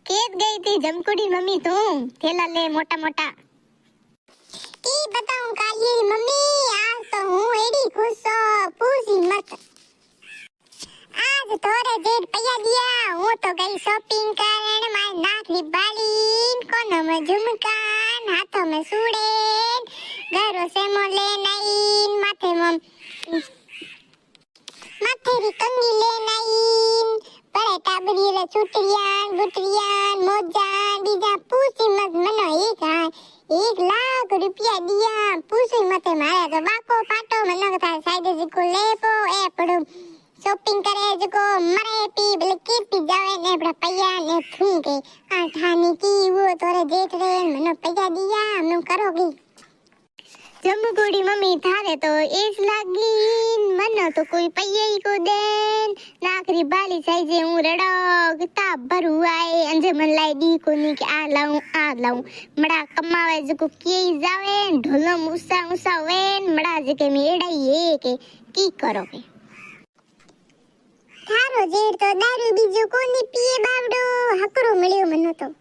केत गई थी जमकुड़ी मम्मी तू थैला ले मोटा मोटा की बताऊं काली मम्मी आज तो हूं एडी खुश पूछी मत आज तोरे जेठ पया दिया हूं तो गई शॉपिंग करन माय नाखरी बालीन कोना में झुमकान हाथों में सूड़ेन घरों से मोले नईन माथे री कंगी ले नईन बड़े टाबरी रे चुटरियान बुटरियान मोजान बीजा पूछी मत मनो 1 लाख रुपया दिया पूछी मत मारे तो बाको पाटो मनो था साइड जिको लेपो ए पड़ो शॉपिंग करे जको मरे पी बले कीर्ति जावे ने बड़ा पैया ने थू के आठानी की वो तोरे जेठ रे मनो पैया दिया हम करोगी जमकुड़ी मम्मी थारे तो एस लागी मनो तो कोई पैया ही को देन नाखरी बाली साइजे हूं रड़ो किताब भरू आए अंजे मन लाई दी कोनी के आ लाऊं मड़ा कमावे जको की जावे ढोलो मुसा मुसा वेन मड़ा जके मेड़ाई है के की करोगे थारो जेठ तो दारू बीजो कोनी पिए बावडो हकरो मिल्यो मनो तो